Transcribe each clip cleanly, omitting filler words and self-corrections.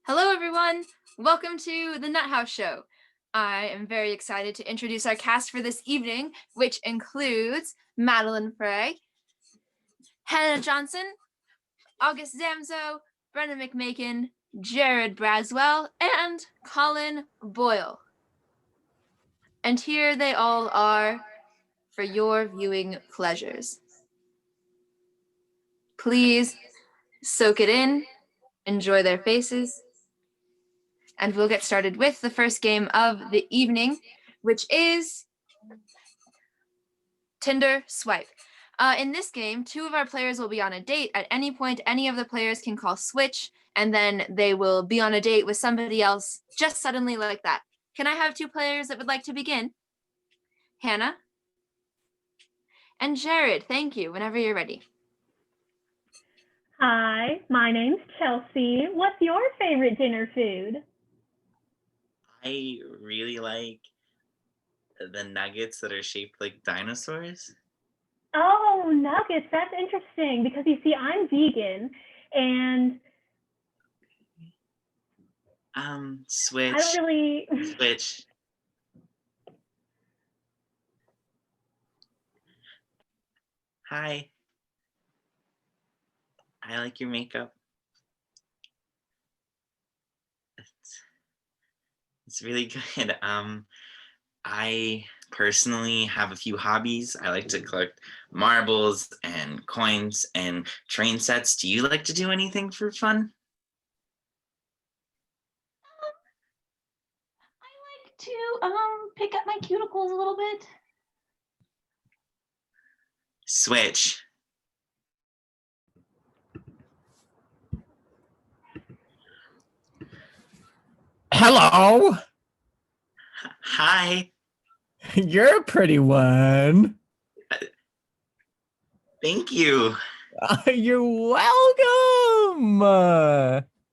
Hello, everyone. Welcome to the Nuthouse Show. I am very excited to introduce our cast for this evening, which includes Madeline Frey, Hannah Johnson, August Zamzo, Brenna McMakin, Jared Braswell, and Colin Boyle. And here they all are for your viewing pleasures. Please soak it in, enjoy their faces, and we'll get started with the first game of the evening, which is Tinder Swipe. In this game, two of our players will be on a date. At any point, any of the players can call switch, and then they will be on a date with somebody else just suddenly like that. Can I have two players that would like to begin? Hannah and Jared, thank you, whenever you're ready. Hi, my name's Chelsea. What's your favorite dinner food? I really like the nuggets that are shaped like dinosaurs. Oh, nuggets. That's interesting because you see, I'm vegan and Switch. I don't really. Switch. Hi. I like your makeup. It's really good. I personally have a few hobbies. I like to collect marbles and coins and train sets. Do you like to do anything for fun? I like to pick up my cuticles a little bit. Switch. Hello. Hi. You're a pretty one. Thank you. You're welcome.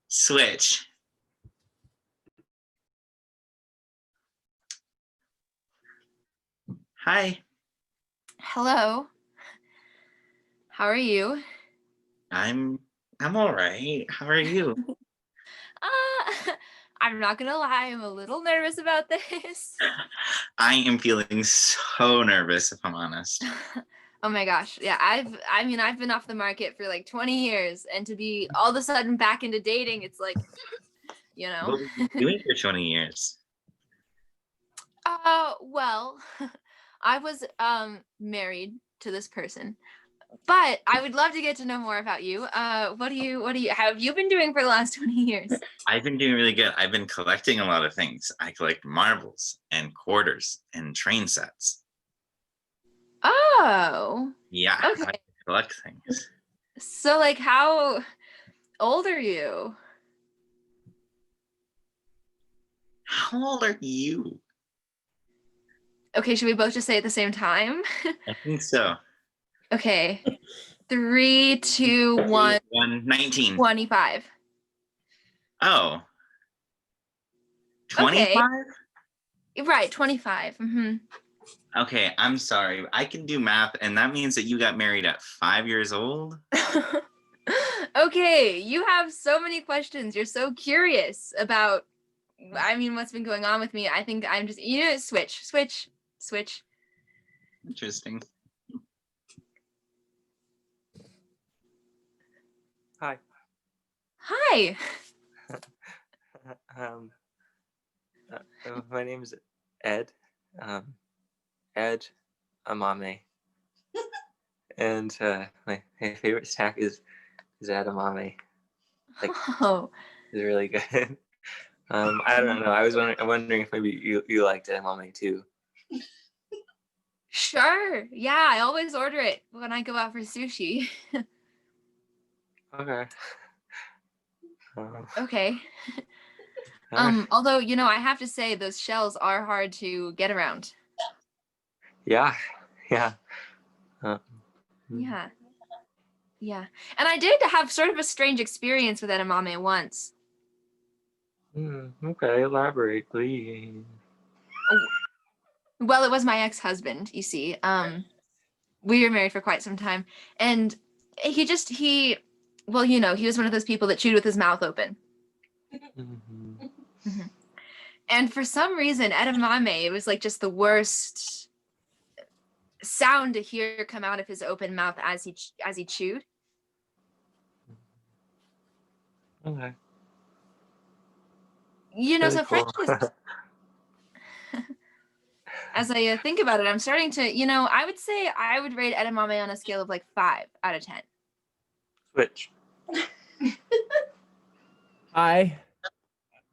Switch. Hi. Hello. How are you? I'm all right. How are you? I'm not gonna lie, I'm a little nervous about this. I am feeling so nervous, if I'm honest. Oh my gosh. Yeah, I've been off the market for like 20 years, and to be all of a sudden back into dating, it's like, you know. What were you doing for 20 years? Well, I was married to this person. But I would love to get to know more about you. What have you been doing for the last 20 years? I've been doing really good. I've been collecting a lot of things. I collect marbles and quarters and train sets. Oh. Yeah, Okay. I collect things. So like, how old are you? How old are you? Okay, should we both just say at the same time? I think so. Okay. 3, 2, 1. 19. 25. Oh. 25? Okay. Right, 25. Mm-hmm. Okay, I'm sorry. I can do math, and that means that you got married at 5 years old? Okay, you have so many questions. You're so curious about, what's been going on with me. I think I'm just, switch. Interesting. Hi. Hi. My name is Ed. Ed Amame. And my favorite snack is edamame. Like, Oh. it's really good. I don't know. I was wondering if maybe you liked edamame too. Sure. Yeah, I always order it when I go out for sushi. Okay. Okay. Although, I have to say those shells are hard to get around. Yeah. Yeah. And I did have sort of a strange experience with edamame once. Okay, elaborate, please. Well, it was my ex-husband, you see. We were married for quite some time, and he was one of those people that chewed with his mouth open. Mhm. And for some reason, edamame, it was like just the worst sound to hear come out of his open mouth as he chewed. Okay. You know, Really so cool. frankly, as I think about it, I'm starting to, I would say I would rate edamame on a scale of like 5 out of 10. Switch. Hi,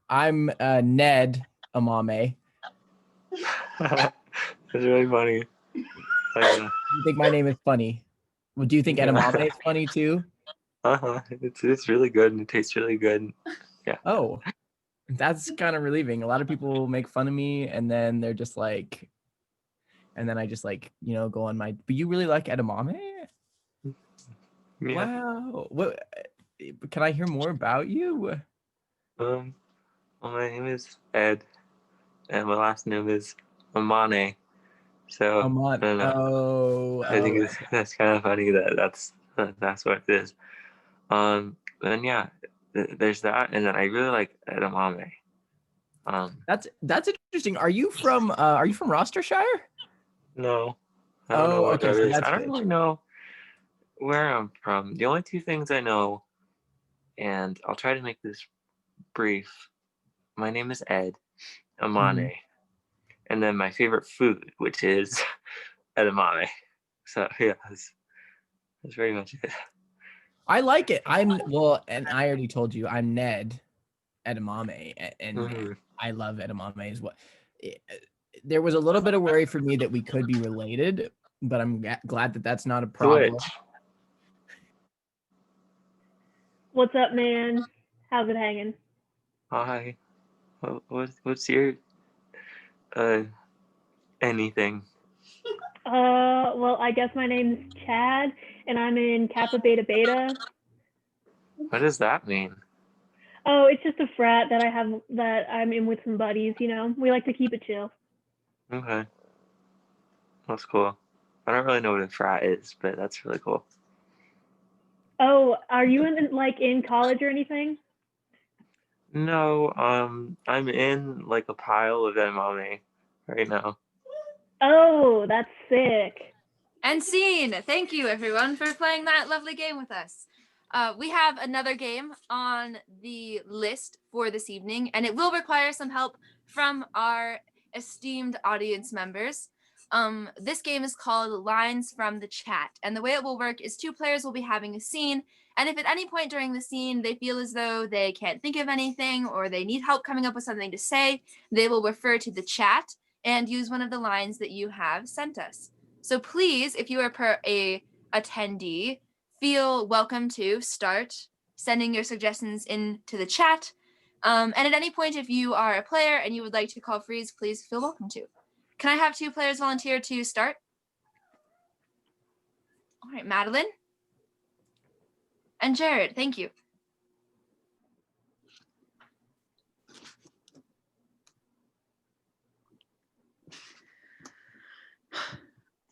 I'm Ned Amame. That's really funny. You think my name is funny? Well, do you think Yeah. edamame is funny too? It's really good and it tastes really good. Oh, that's kind of relieving. A lot of people make fun of me, and then they're just like, and then I just like, go on my. But you really like edamame? Yeah. Wow. What? Can I hear more about you? Well, my name is Ed, and my last name is Amane. So I don't know. Oh, I think that's kind of funny that's what it is. Then yeah, there's that, and then I really like edamame. That's interesting. Are you from Rostershire? No, I don't know Oh, what okay, that so is. that's I don't good. really know where I'm from. The only two things I know, and I'll try to make this brief. My name is Ed Amane, and then my favorite food, which is edamame. So yeah, that's pretty much it. I like it. And I already told you, I'm Ned edamame, and Mhm. I love edamame as well. There was a little bit of worry for me that we could be related, but I'm glad that that's not a problem. Switch. What's up, man? How's it hanging? Hi. What's your anything? Well, I guess my name's Chad, and I'm in Kappa Beta Beta. What does that mean? Oh, it's just a frat that I'm in with some buddies. We like to keep it chill. Okay, that's cool. I don't really know what a frat is, but that's really cool. Oh, are you in college or anything? No, I'm in like a pile of edamame right now. Oh, that's sick. And scene. Thank you, everyone, for playing that lovely game with us. We have another game on the list for this evening, and it will require some help from our esteemed audience members. This game is called Lines from the Chat, and the way it will work is 2 players will be having a scene, and if at any point during the scene they feel as though they can't think of anything or they need help coming up with something to say, they will refer to the chat and use one of the lines that you have sent us. So please, if you are a attendee, feel welcome to start sending your suggestions into the chat. And at any point, if you are a player and you would like to call freeze, please feel welcome to. Can I have 2 players volunteer to start? All right, Madeline and Jared, thank you.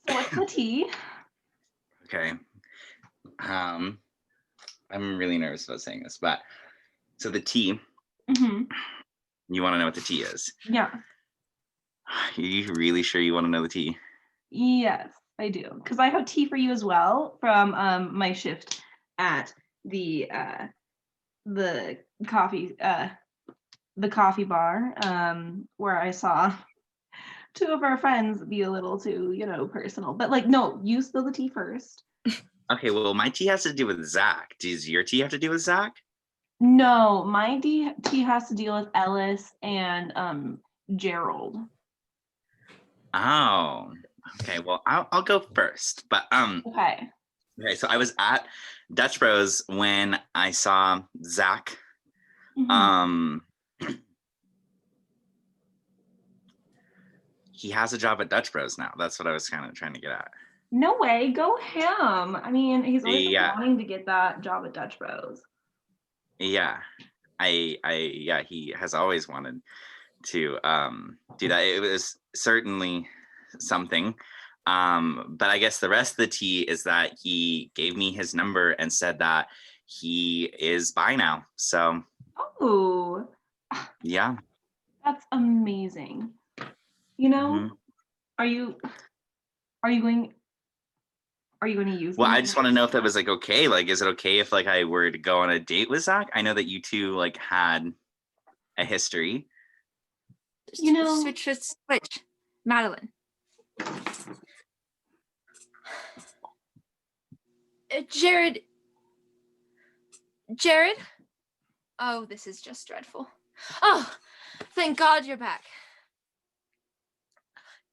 So what's the tea? Okay. I'm really nervous about saying this, but so the tea, Mm-hmm. you want to know what the tea is? Yeah. Are you really sure you want to know the tea? Yes, I do. Because I have tea for you as well from my shift at the coffee bar where I saw 2 of our friends be a little too, personal. But like, no, you spill the tea first. Okay, well, my tea has to do with Zach. Does your tea have to do with Zach? No, my tea has to deal with Ellis and Gerald. Oh, okay. Well, I'll go first. But Okay. okay. So I was at Dutch Bros when I saw Zach. Mhm. He has a job at Dutch Bros now. That's what I was kind of trying to get at. No way, go him. I mean, he's always been Yeah. wanting to get that job at Dutch Bros. Yeah, yeah, he has always wanted to do that. It was certainly something. But I guess the rest of the tea is that he gave me his number and said that he is bi now. So Oh, Yeah. that's amazing. You know, Mhm. are you going to use Well, them? I just want to know if that was like okay. Like, is it okay if like I were to go on a date with Zach? I know that you two like had a history. You know- Switch. Madeline. Jared. Oh, this is just dreadful. Oh, thank God you're back.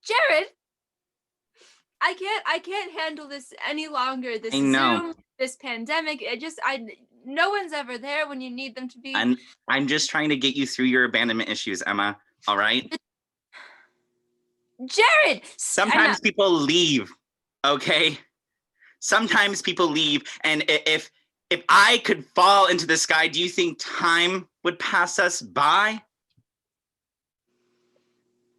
Jared, I can't handle this any longer. This I know. Zoom, this pandemic. No one's ever there when you need them to be. I'm just trying to get you through your abandonment issues, Emma. All right? Jared! Sometimes people leave, okay? Sometimes people leave, and if I could fall into the sky, do you think time would pass us by?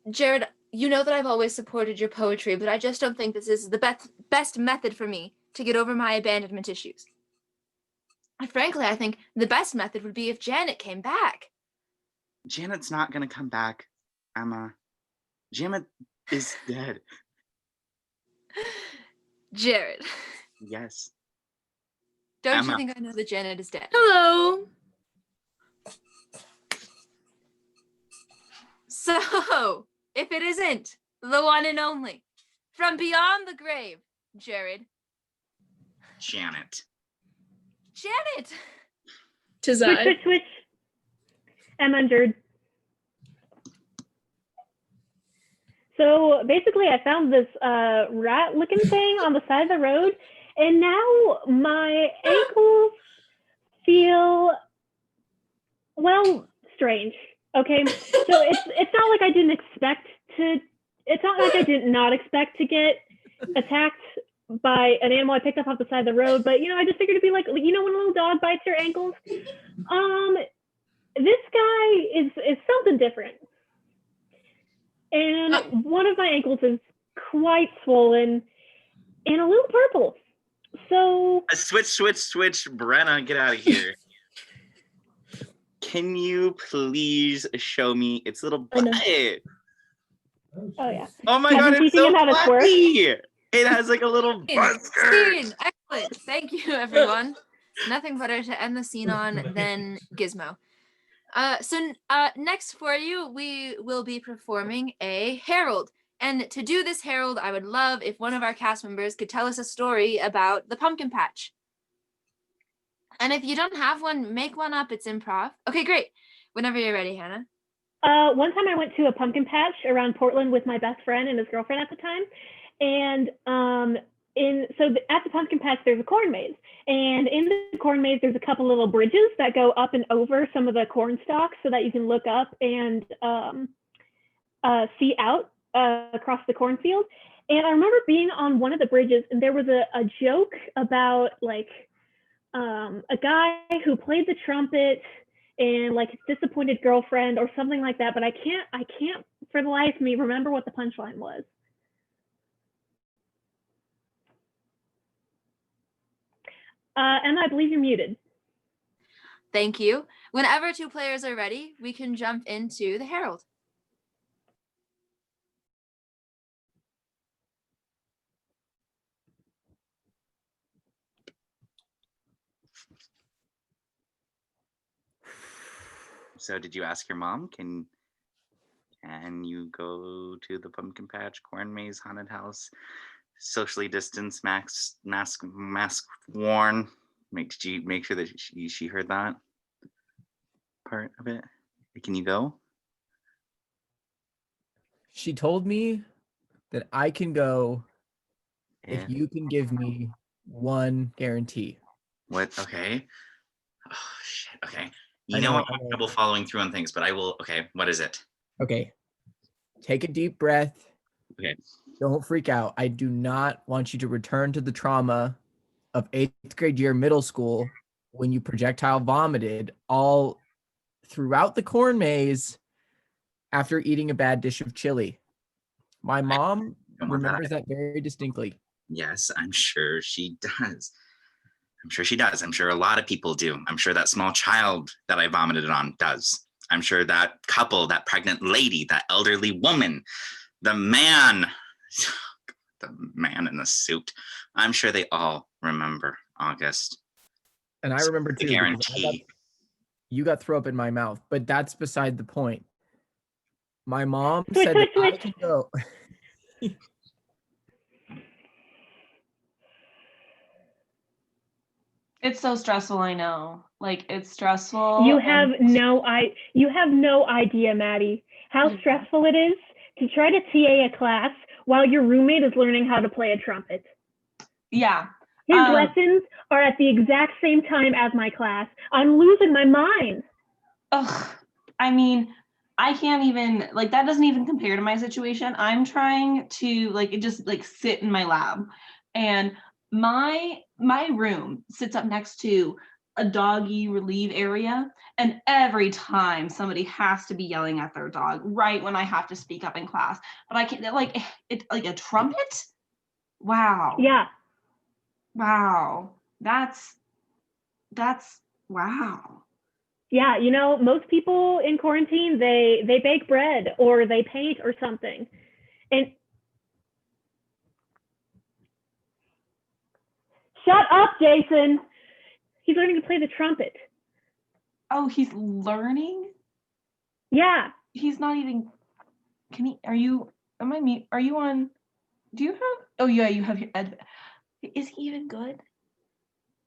Jared, you know that I've always supported your poetry, but I just don't think this is the best method for me to get over my abandonment issues. And frankly, I think the best method would be if Janet came back. Janet's not gonna come back, Emma. Janet is dead. Jared, Yes. don't Emma. you think I know that Janet is dead? Hello. So, if it isn't the one and only, from beyond the grave, Jared. Janet. Janet! Tis Switch, I. switch, switch. I'm injured. So basically, I found this rat-looking thing on the side of the road, and now my ankles feel, well, strange. Okay, so it's not like I didn't expect to. It's not like I did not expect to get attacked by an animal I picked up off the side of the road, but I just figured it'd be like, when a little dog bites your ankles. This guy is something different. And one of my ankles is quite swollen and a little purple. So Switch, Brenna, get out of here. Can you please show me its little I know. butt? oh yeah. Oh my I've god, been it's teaching so him how to twerk. fluffy. It has like a little butt skirt. Scene! Excellent. Thank you, everyone. Nothing better to end the scene on than Gizmo. So next for you, we will be performing a herald. And to do this herald, I would love if one of our cast members could tell us a story about the pumpkin patch. And if you don't have one, make one up. It's improv. Okay, great. Whenever you're ready, Hannah. One time I went to a pumpkin patch around Portland with my best friend and his girlfriend at the time. And at the pumpkin patch, there's a corn maze. And in the corn maze, there's a couple little bridges that go up and over some of the corn stalks so that you can look up and see out across the cornfield. And I remember being on one of the bridges, and there was a joke about like a guy who played the trumpet and like his disappointed girlfriend or something like that. But I can't for the life of me remember what the punchline was. Emma, I believe you're muted. Thank you. Whenever two players are ready, we can jump into the herald. So did you ask your mom? Can you go to the pumpkin patch, corn maze, haunted house, socially distanced, mask worn? Did you make sure that she heard that part of it? Can you go? She told me that I can go Yeah. if you can give me one guarantee. What? Okay. Oh shit. Okay. You I know know, I'm having trouble following through on things, but I will. Okay. What is it? Okay. Take a deep breath. Okay. Don't freak out. I do not want you to return to the trauma of 8th grade year middle school when you projectile vomited all throughout the corn maze after eating a bad dish of chili. My mom don't want that remembers that very distinctly. Yes, I'm sure she does. I'm sure she does. I'm sure a lot of people do. I'm sure that small child that I vomited on does. I'm sure that couple, that pregnant lady, that elderly woman, the man in the suit. I'm sure they all remember August. And I remember I too. guarantee. You got throw up in my mouth, but that's beside the point. My mom Switch, said that switch, I switch. can go. It's so stressful, I know. Like, it's stressful. You and- have no idea, Maddie, how Yeah. stressful it is to try to TA a class while your roommate is learning how to play a trumpet. Yeah. His lessons are at the exact same time as my class. I'm losing my mind. Ugh. I mean, I can't even, like, that doesn't even compare to my situation. I'm trying to, like, it just, like, sit in my lab. And my room sits up next to a doggy relieve area. And every time somebody has to be yelling at their dog right when I have to speak up in class. But I can't, like, like a trumpet? Wow. Yeah. Wow. That's wow. Yeah, you know, most people in quarantine, they bake bread or they paint or something. And shut up, Jason. He's learning to play the trumpet. Oh, he's learning? Yeah. He's not even, can he, are you on, do you have, oh yeah, you have your is he even good?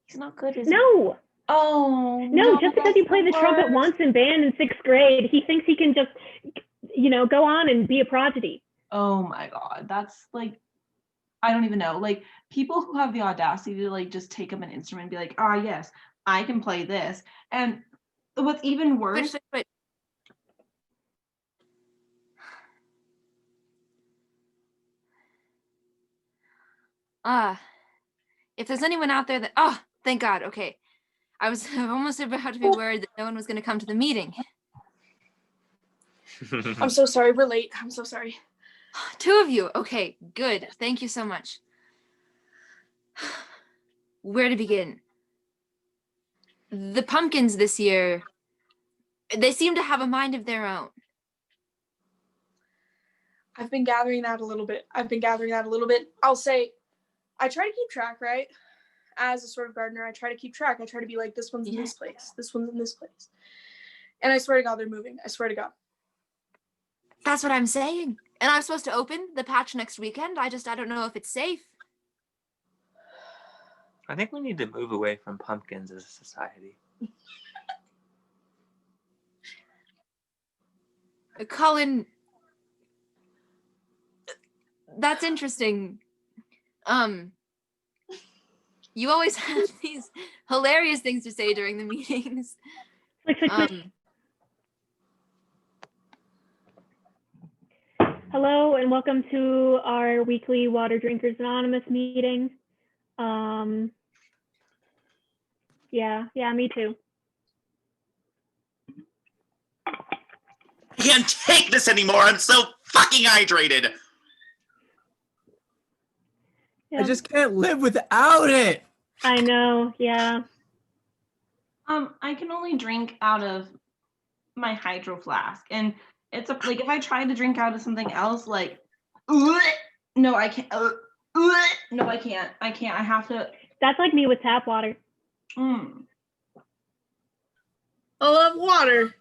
He's not good, is he? No. Oh, No, just because that's you play the trumpet worst. once in band in 6th grade, he thinks he can just, you know, go on and be a prodigy. Oh my God, that's like, I don't even know. Like, people who have the audacity to, like, just take up an instrument and be like, ah, yes, I can play this. And what's even worse, But if there's anyone out there that, oh, thank God, okay. I was almost about to be worried that no one was going to come to the meeting. I'm so sorry. We're late. I'm so sorry. 2 of you. Okay, good. Thank you so much. Where to begin? The pumpkins this year, they seem to have a mind of their own. I've been gathering that a little bit. I'll say, I try to keep track, right? As a sort of gardener, I try to keep track. I try to be like, this one's in this place. This one's in this place. And I swear to God, they're moving. I swear to God. That's what I'm saying. And I'm supposed to open the patch next weekend. I don't know if it's safe. I think we need to move away from pumpkins as a society. Colin, that's interesting. You always have these hilarious things to say during the meetings. Hello and welcome to our weekly Water Drinkers Anonymous meeting. Yeah, me too. I can't take this anymore. I'm so fucking hydrated. Yeah. I just can't live without it. I know, yeah. I can only drink out of my hydro flask, and it's like if I try to drink out of something else, like, no, I can't. No, I can't. I have to. That's like me with tap water. I love water.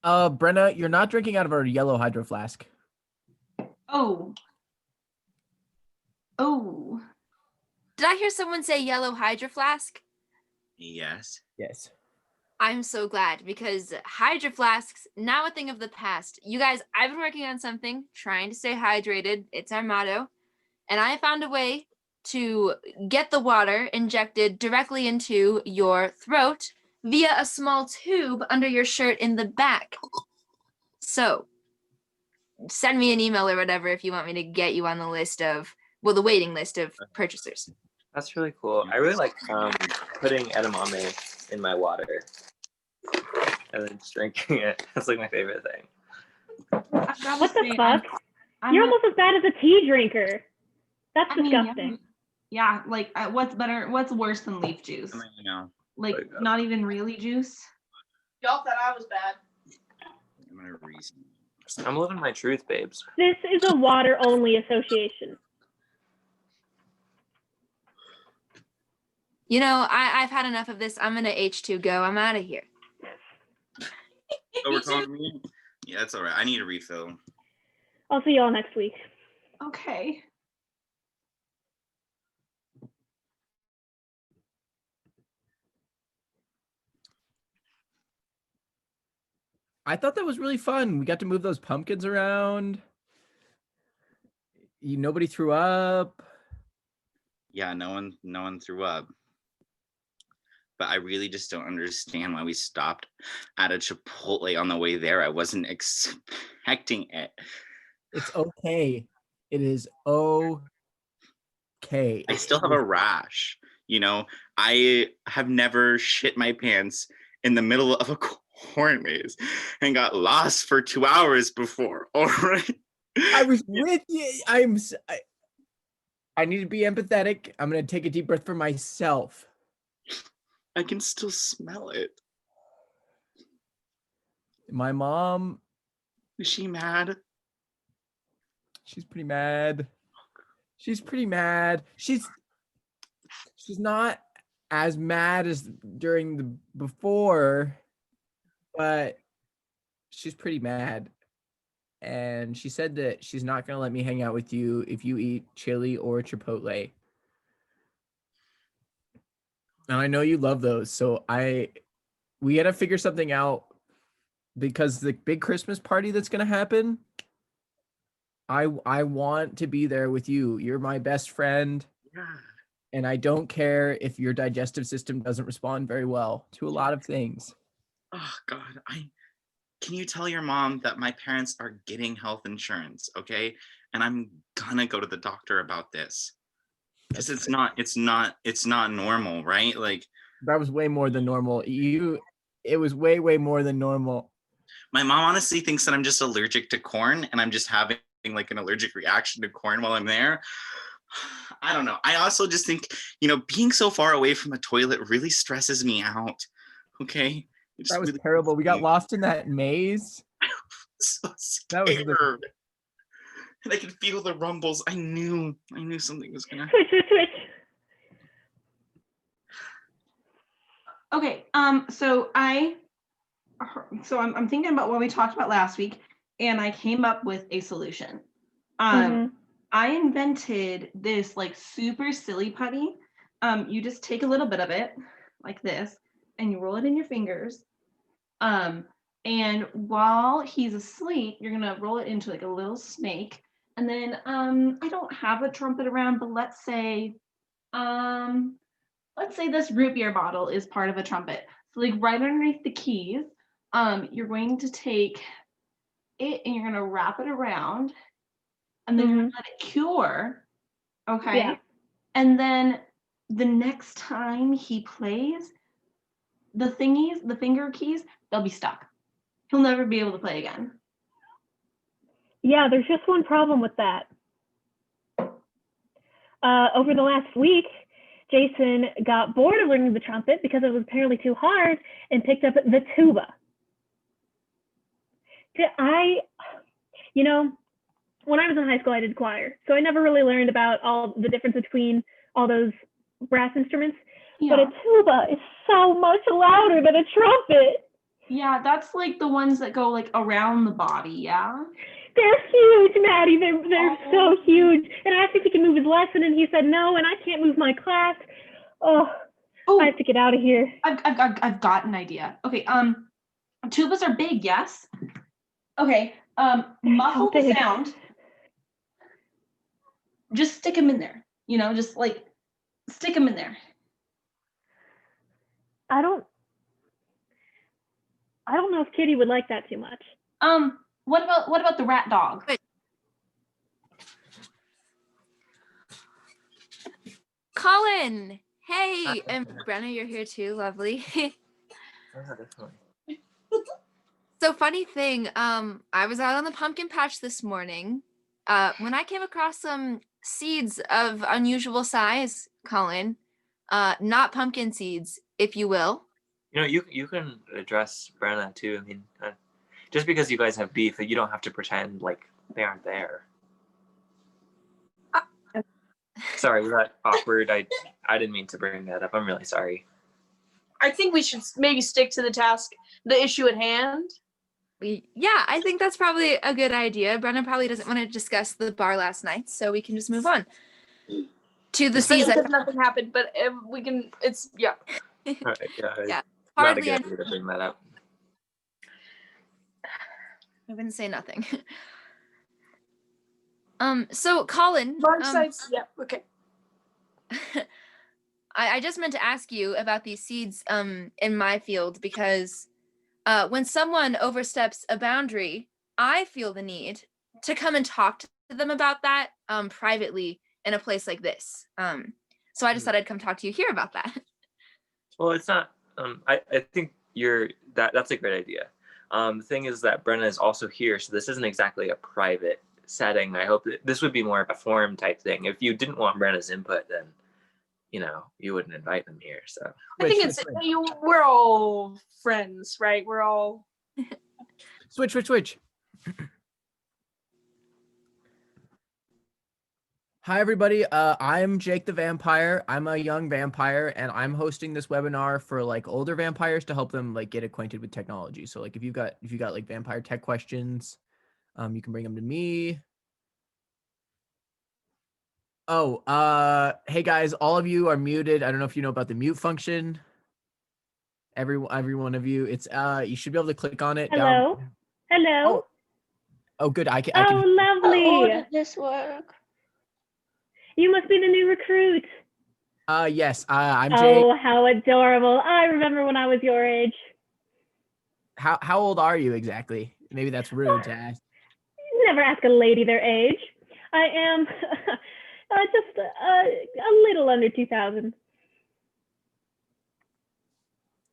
Brenna, you're not drinking out of a yellow hydro flask. Oh. Did I hear someone say yellow hydro flask? Yes. Yes. I'm so glad because hydro flasks, now a thing of the past. You guys, I've been working on something, trying to stay hydrated. It's our motto. And I found a way to get the water injected directly into your throat via a small tube under your shirt in the back. So send me an email or whatever if you want me to get you on the list of, well, the waiting list of purchasers. That's really cool. I really like putting edamame in my water and then just drinking it. That's like my favorite thing. What the fuck? You're almost as bad as a tea drinker. That's I mean, disgusting. yeah, like what's worse than leaf juice? I know. Like not even really juice. Y'all thought I was bad. I'm gonna reason. I'm living my truth, babes. This is a water-only association. You know, I've had enough of this. I'm gonna H2 go. I'm out of here. Oh, we're calling me? Yeah, that's all right. I need a refill. I'll see y'all next week. Okay. I thought that was really fun. We got to move those pumpkins around. Nobody threw up. Yeah, no one threw up. But I really just don't understand why we stopped at a Chipotle on the way there. I wasn't expecting it. It's okay. It is okay. I still have a rash. You know, I have never shit my pants in the middle of a corn maze and got lost for 2 hours before. All right. I was with you. I need to be empathetic. I'm going to take a deep breath for myself. I can still smell it. My mom, Is she mad? she's pretty mad. She's pretty mad. She's not as mad as during the before, but she's pretty mad. And she said that she's not going to let me hang out with you if you eat chili or Chipotle. And I know you love those, so we got to figure something out, because the big Christmas party that's going to happen, I want to be there with you. You're my best friend. Yeah. And I don't care if your digestive system doesn't respond very well to a lot of things. Oh God, can you tell your mom that my parents are getting health insurance, okay? And I'm gonna go to the doctor about this. Because it's not normal, right? Like, that was way more than normal. It was way more than normal. my mom honestly thinks that I'm just allergic to corn and I'm just having like an allergic reaction to corn while I'm there. I don't know. I also just think, being so far away from a toilet really stresses me out. Okay? That was terrible. We got lost in that maze. So That was scared. And I could feel the rumbles. I knew something was gonna happen. Switch. Okay. So I'm thinking about what we talked about last week, and I came up with a solution. I invented this like super silly putty. You just take a little bit of it like this and you roll it in your fingers. And while he's asleep, you're gonna roll it into like a little snake. And then I don't have a trumpet around, but let's say this root beer bottle is part of a trumpet. So like right underneath the keys, you're going to take it and you're gonna wrap it around, and then you're gonna let it cure. Okay. Yeah. And then the next time he plays, the finger keys, they'll be stuck. He'll never be able to play again. Yeah, there's just one problem with that. Over the last week, Jason got bored of learning the trumpet because it was apparently too hard and picked up the tuba. When I was in high school, I did choir, so I never really learned about all the difference between all those brass instruments. Yeah. But a tuba is so much louder than a trumpet. Yeah, that's like the ones that go like around the body, yeah? They're huge, Maddie. They're so huge. And I asked if he can move his lesson, and he said no, and I can't move my class. Oh, I have to get out of here. I've got an idea. Okay, tubas are big, yes? Okay, muffle the sound. Just stick them in there. Just like stick them in there. I don't know if Kitty would like that too much. What about the rat dog? Colin, hey, and Brenna, you're here too. Lovely. So funny thing, I was out on the pumpkin patch this morning, when I came across some seeds of unusual size, Colin, not pumpkin seeds, if you will. You know, you can address Brenna too. I mean, just because you guys have beef, you don't have to pretend like they aren't there. Sorry, was that awkward? I didn't mean to bring that up. I'm really sorry. I think we should maybe stick to the task, the issue at hand. Yeah, I think that's probably a good idea. Brennan probably doesn't want to discuss the bar last night, so we can just move on to the Especially season. because nothing happened, but we can. It's All right, Yeah, not a hardly good any. idea to bring that up. I wouldn't say nothing. So Colin, wrong sides. Yeah. Okay. I just meant to ask you about these seeds in my field because when someone oversteps a boundary, I feel the need to come and talk to them about that privately in a place like this. So I just thought I'd come talk to you here about that. Well, it's not. I think that's a great idea. The thing is that Brenna is also here, so this isn't exactly a private setting. I hope that this would be more of a forum type thing. If you didn't want Brenna's input, then you wouldn't invite them here. So I think it's we're all friends, right? We're all Switch. Hi, everybody. I'm Jake the Vampire. I'm a young vampire, and I'm hosting this webinar for like older vampires to help them like get acquainted with technology. So like if you got like vampire tech questions, you can bring them to me. Oh, hey guys, all of you are muted. I don't know if you know about the mute function. Every one of you, it's you should be able to click on it. Hello. Down. Hello. Oh, good. I can. Oh, lovely. Oh, did this work? You must be the new recruit. Yes. I'm Jake. Oh, how adorable. I remember when I was your age. How old are you exactly? Maybe that's rude to ask. Never ask a lady their age. I am just a little under 2,000.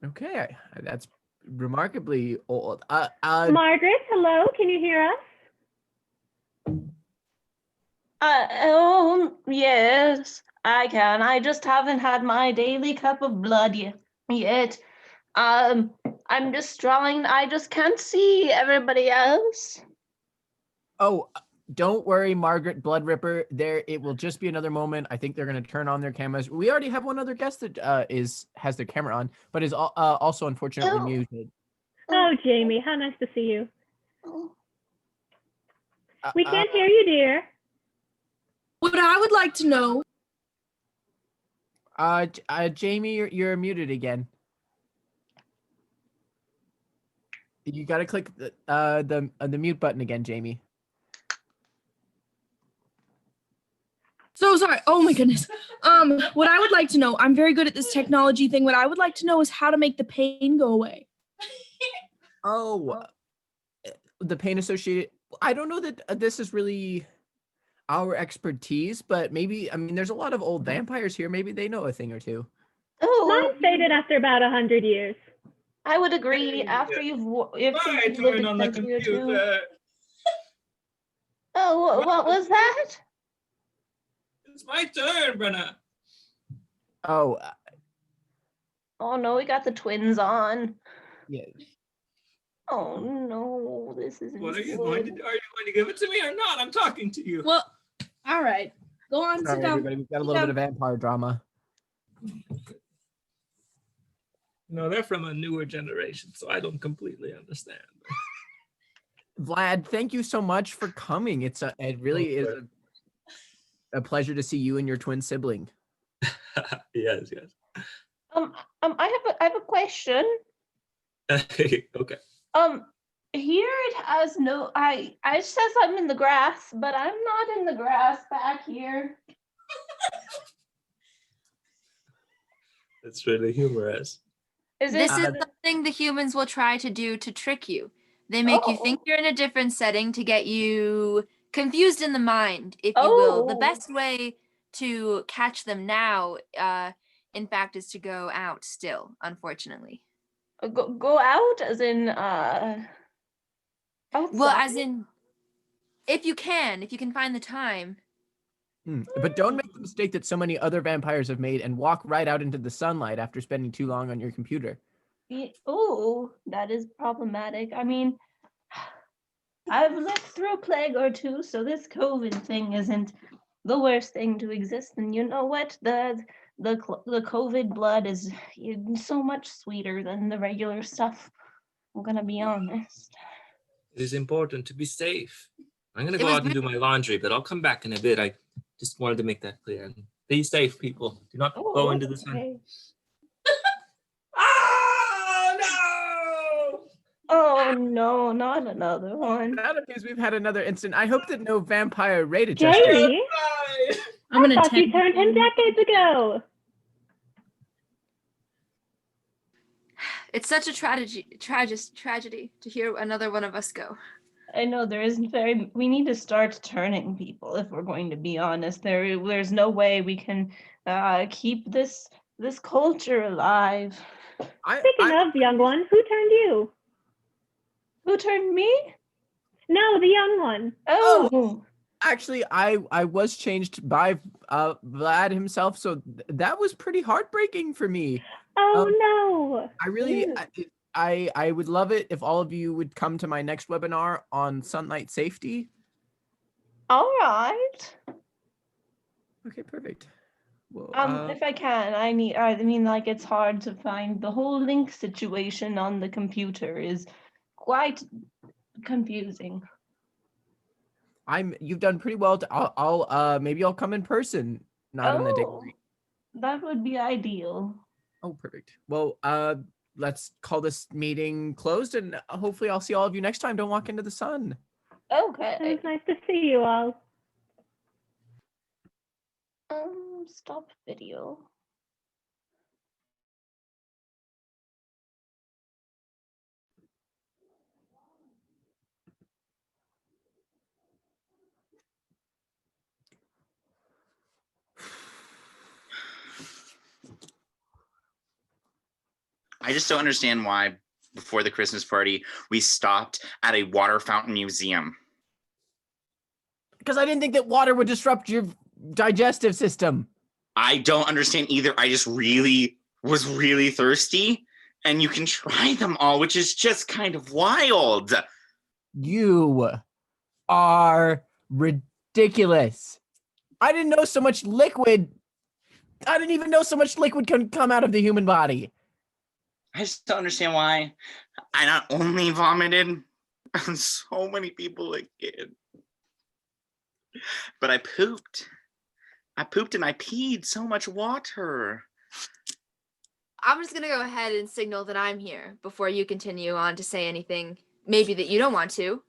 Okay, that's remarkably old. Margaret, hello. Can you hear us? Yes, I can. I just haven't had my daily cup of blood yet. I'm just drawing. I just can't see everybody else. Oh, don't worry, Margaret Blood Ripper. It will just be another moment. I think they're going to turn on their cameras. We already have one other guest that has their camera on, but is also unfortunately muted. Oh, Jamie, how nice to see you. We can't hear you, dear. What I would like to know. Jamie, you're muted again. You got to click the mute button again, Jamie. So sorry. Oh my goodness. What I would like to know, I'm very good at this technology thing. What I would like to know is how to make the pain go away. Oh, the pain associated. I don't know that this is really our expertise, but maybe, I mean, there's a lot of old vampires here. Maybe they know a thing or two. Mine faded after about 100 years. I would agree. After you've lived a century or two. Oh, what was that? It's my turn, Brenna. Oh, Oh no, we got the twins on. yeah. Oh no, this is. What are you going to do? Are you going to give it to me or not? I'm talking to you. Well, all right. Go on, sit Sorry, down. everybody. We've got a little bit of vampire drama. No, they're from a newer generation, so I don't completely understand. Vlad, thank you so much for coming. It really is a pleasure to see you and your twin sibling. Yes. I have a question. Okay. Here it has no. It says I'm in the grass, but I'm not in the grass back here. It's really humorous. This is something the humans will try to do to trick you. They make you think you're in a different setting to get you confused in the mind, if you will. The best way to catch them now, in fact, is to go out still, unfortunately. Go out as in outside. Well, as in if you can find the time. But don't make the mistake that so many other vampires have made and walk right out into the sunlight after spending too long on your computer. Oh, that is problematic. I mean, I've lived through a plague or two, so this COVID thing isn't the worst thing to exist. And you know what? The COVID blood is so much sweeter than the regular stuff. I'm gonna be honest. It is important to be safe. I'm gonna It go was out and do my laundry, but I'll come back in a bit. I just wanted to make that clear. And be safe, people. Do not go into the sun. Okay. Oh no! Oh no, not another one. That appears we've had another incident. I hope that no vampire rate adjuster. Jamie, I'm gonna thought you tend turned 10 decades ago. It's such a tragedy to hear another one of us go. I know we need to start turning people if we're going to be honest. There's no way we can keep this culture alive. Speaking of young one, who turned you? Who turned me? No, the young one. Oh, Actually, I was changed by Vlad himself, so that was pretty heartbreaking for me. Oh no. I really, Ew. I would love it if all of you would come to my next webinar on sunlight safety. all right. Okay, perfect. Well, If I can, I mean, like, it's hard to find the whole link situation on the computer is quite confusing. you've done pretty well. I'll maybe I'll come in person, not on the day. That would be ideal. Oh, perfect. Well, let's call this meeting closed, and hopefully I'll see all of you next time. Don't walk into the sun. Okay. It was nice to see you all. Stop video. I just don't understand why before the Christmas party we stopped at a water fountain museum. Because I didn't think that water would disrupt your digestive system. I don't understand either. I just was really thirsty, and you can try them all, which is just kind of wild. You are ridiculous. I didn't know so much liquid. I didn't even know so much liquid can come out of the human body. I just don't understand why I not only vomited on so many people again, but I pooped. I pooped and I peed so much water. I'm just gonna go ahead and signal that I'm here before you continue on to say anything maybe that you don't want to.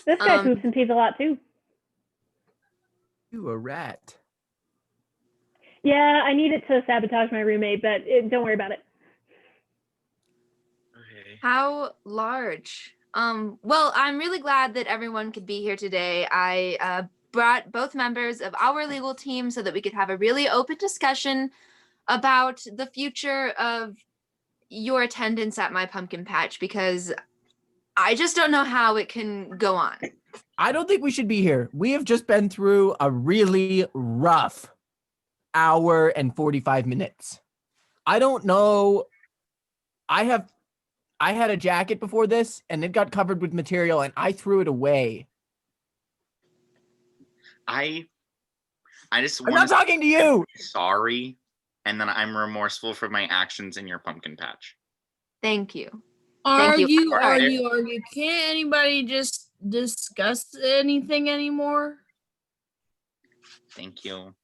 This guy poops and pees a lot too. You a rat. Yeah, I needed to sabotage my roommate, but don't worry about it. Okay. How large? Well, I'm really glad that everyone could be here today. I brought both members of our legal team so that we could have a really open discussion about the future of your attendance at my pumpkin patch, because I just don't know how it can go on. I don't think we should be here. We have just been through a really rough hour and 45 minutes. I don't know. I had a jacket before this and it got covered with material and I threw it away. I just I'm want not talking to you. sorry, and then I'm remorseful for my actions in your pumpkin patch. Thank you. argue. Alright. Can't anybody just discuss anything anymore? Thank you,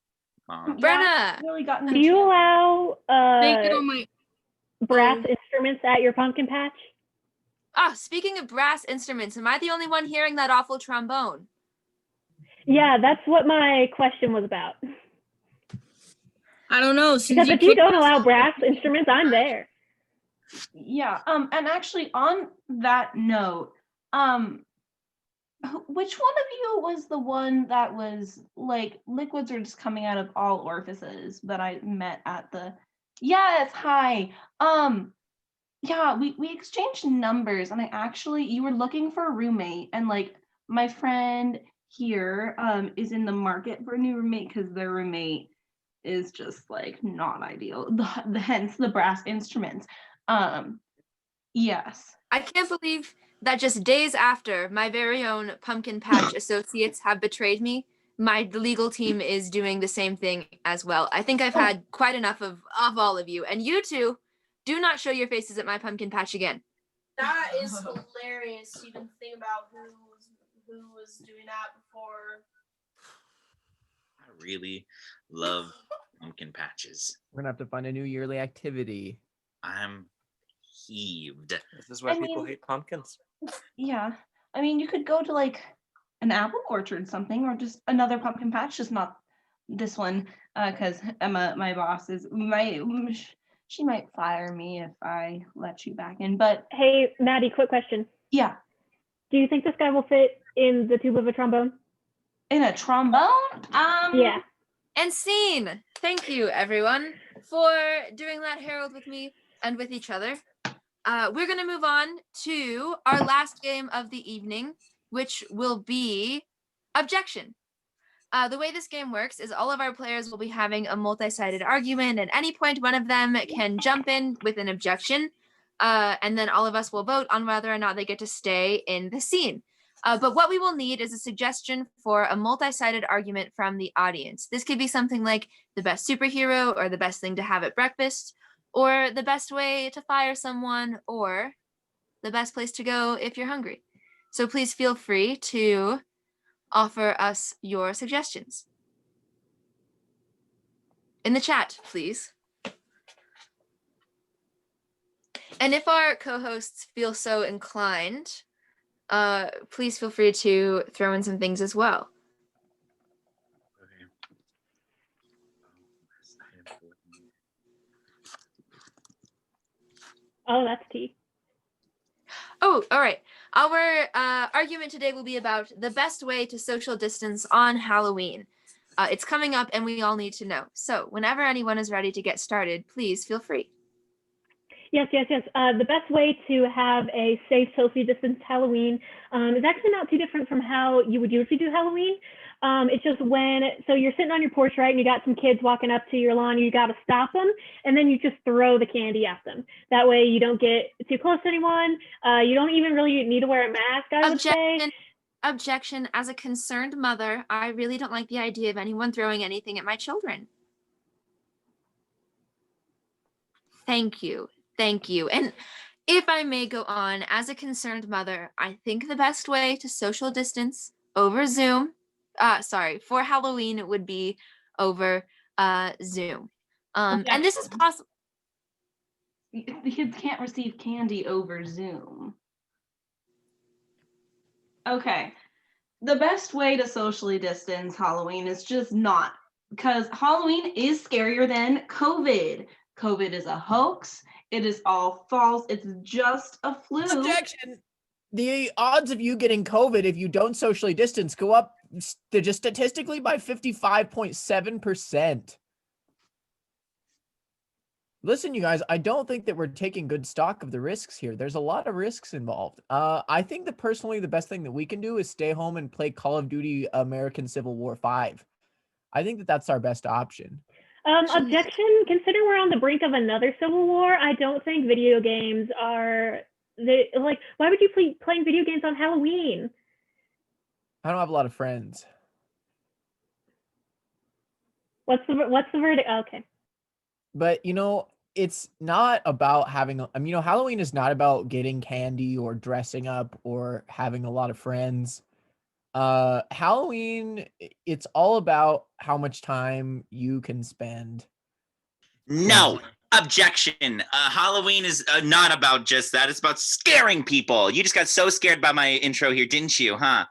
Mom. Brenna, Really gotten Do you allow Make it on my brass instruments at your pumpkin patch? speaking of brass instruments, am I the only one hearing that awful trombone? Yeah, that's what my question was about. I don't know. Because if you don't allow brass instruments, I'm there. Yeah. And actually, on that note, which one of you was the one that was like liquids are just coming out of all orifices that I met at the? Yes. Hi. Yeah. We exchanged numbers, and you were looking for a roommate, and like my friend, here is in the market for a new roommate because their roommate is just like not ideal. Hence the brass instruments. Yes. I can't believe that just days after my very own pumpkin patch associates have betrayed me, my legal team is doing the same thing as well. I think I've had quite enough of all of you. And you two, do not show your faces at my pumpkin patch again. That is hilarious. You didn't think about who was doing that before. I really love pumpkin patches. We're gonna have to find a new yearly activity. I'm heaved. This is why I people mean- hate pumpkins. Yeah. I mean, you could go to like an apple orchard something or just another pumpkin patch, just not this one because Emma, my boss, she might fire me if I let you back in. But Hey, Maddie, quick question. yeah, Do you think this guy will fit in the tube of a trombone? in a trombone? Yeah. And scene. Thank you, everyone, for doing that Herald with me and with each other. We're going to move on to our last game of the evening, which will be Objection. The way this game works is all of our players will be having a multi-sided argument. At any point, one of them can jump in with an objection, and then all of us will vote on whether or not they get to stay in the scene. But what we will need is a suggestion for a multi-sided argument from the audience. This could be something like the best superhero, or the best thing to have at breakfast, or the best way to fire someone, or the best place to go if you're hungry. So please feel free to offer us your suggestions. In the chat, please. And if our co-hosts feel so inclined, please feel free to throw in some things as well. Oh, that's tea. Oh, all right. Our argument today will be about the best way to social distance on Halloween. It's coming up and we all need to know. So whenever anyone is ready to get started, please feel free. Yes. The best way to have a safe, socially distanced Halloween is actually not too different from how you would usually do Halloween. It's just so you're sitting on your porch, right, and you got some kids walking up to your lawn, you got to stop them, and then you just throw the candy at them. That way you don't get too close to anyone. You don't even really need to wear a mask, I would say. Objection. As a concerned mother, I really don't like the idea of anyone throwing anything at my children. Thank you. And if I may go on, as a concerned mother, I think the best way to social distance over Zoom, for Halloween would be over Zoom. And this is possible. The kids can't receive candy over Zoom. Okay. The best way to socially distance Halloween is just not, because Halloween is scarier than COVID. COVID is a hoax. It is all false. It's just a flu. Objection. The odds of you getting COVID if you don't socially distance go up just statistically by 55.7%. Listen, you guys, I don't think that we're taking good stock of the risks here. There's a lot of risks involved. I think that personally the best thing that we can do is stay home and play Call of Duty American Civil War 5. I think that that's our best option. Objection, considering we're on the brink of another civil war, I don't think video games are why would you playing video games on Halloween? I don't have a lot of friends. What's the verdict? Okay. But it's not about having Halloween is not about getting candy or dressing up or having a lot of friends. Halloween, it's all about how much time you can spend. No, objection. Halloween is not about just that. It's about scaring people. You just got so scared by my intro here, didn't you, huh?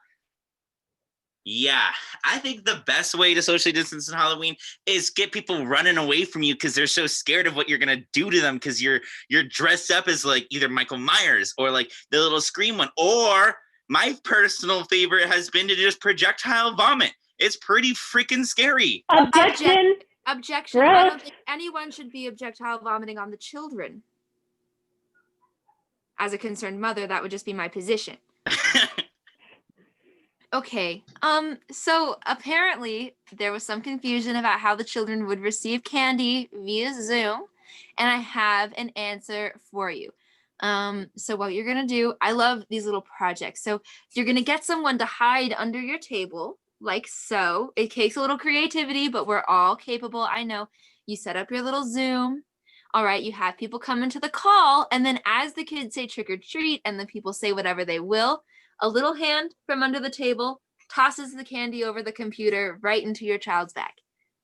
Yeah, I think the best way to socially distance on Halloween is get people running away from you because they're so scared of what you're gonna do to them because you're dressed up as like either Michael Myers or like the little Scream one, or my personal favorite has been to just projectile vomit. It's pretty freaking scary. Objection. Objection. I don't think anyone should be projectile vomiting on the children. As a concerned mother, that would just be my position. Okay. So apparently there was some confusion about how the children would receive candy via Zoom, and I have an answer for you. So what you're gonna do, I love these little projects. So you're gonna get someone to hide under your table, like so. It takes a little creativity, but we're all capable. I know. You set up your little Zoom. All right, you have people come into the call, and then as the kids say trick or treat, and the people say whatever they will, a little hand from under the table tosses the candy over the computer right into your child's bag.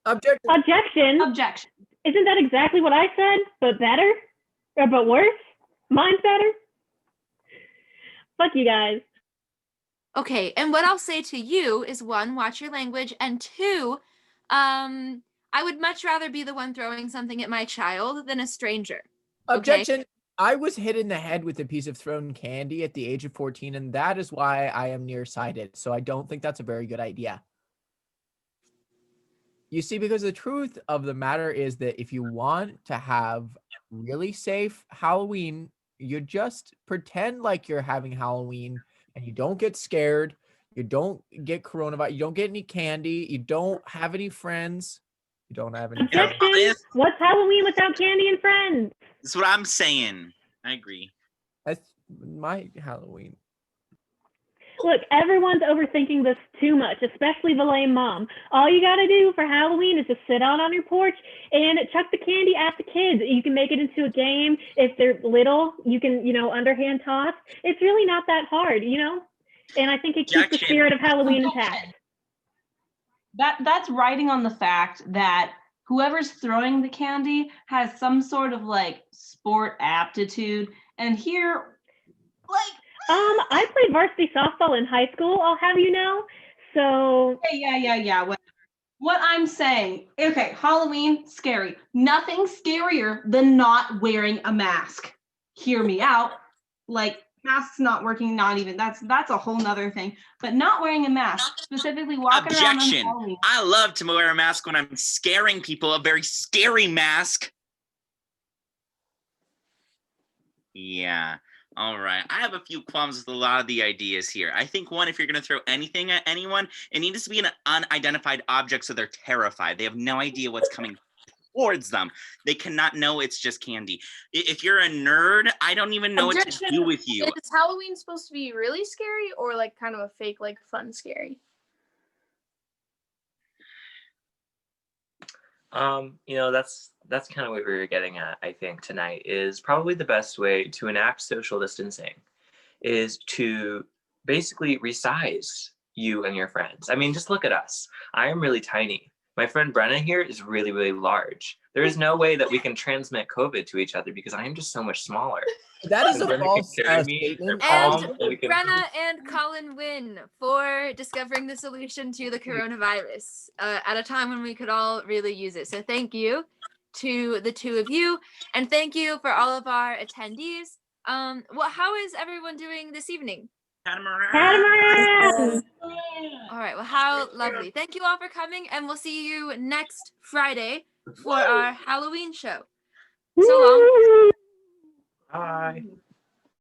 Objection. Objection. Objection. Isn't that exactly what I said, but better? Or but worse? Mine's better? Fuck you guys. Okay, and what I'll say to you is one, watch your language, and two, I would much rather be the one throwing something at my child than a stranger. Objection. I was hit in the head with a piece of thrown candy at the age of 14, and that is why I am nearsighted. So I don't think that's a very good idea. You see, because the truth of the matter is that if you want to have really safe Halloween, you just pretend like you're having Halloween and you don't get scared. You don't get coronavirus. You don't get any candy. You don't have any friends. You don't have any friends. Objection. What's Halloween without candy and friends? That's what I'm saying. I agree. That's my Halloween. Look, everyone's overthinking this too much, especially the lame mom. All you gotta do for Halloween is just sit out on your porch and chuck the candy at the kids. You can make it into a game. If they're little, you can, underhand toss. It's really not that hard, And I think it keeps the Objection. spirit of Halloween intact. That's writing on the fact that whoever's throwing the candy has some sort of like sport aptitude. And here, like, I played varsity softball in high school, I'll have you know. So yeah. What I'm saying, okay, Halloween, scary. Nothing scarier than not wearing a mask. Hear me out. Like, masks not working, not even, that's a whole nother thing. But not wearing a mask, specifically walking around on Objection. Halloween. I love to wear a mask when I'm scaring people, a very scary mask. Yeah. All right. I have a few qualms with a lot of the ideas here. I think one, if you're going to throw anything at anyone, it needs to be an unidentified object so they're terrified. They have no idea what's coming towards them. They cannot know it's just candy. If you're a nerd, I don't even know what to do with you. Is Halloween supposed to be really scary or like kind of a fake, like fun scary? That's kind of what we were getting at, I think, tonight, is probably the best way to enact social distancing is to basically resize you and your friends. I mean, just look at us. I am really tiny. My friend Brenna here is really, really large. There is no way that we can transmit COVID to each other because I am just so much smaller. That is And a Brenna false can carry statement. her palm, And and we can- Brenna and Colin win for discovering the solution to the coronavirus at a time when we could all really use it. So thank you to the two of you, and thank you for all of our attendees. How is everyone doing this evening? Catamaran! All right, well, how lovely. Thank you all for coming, and we'll see you next Friday for our Halloween show. So long. Bye.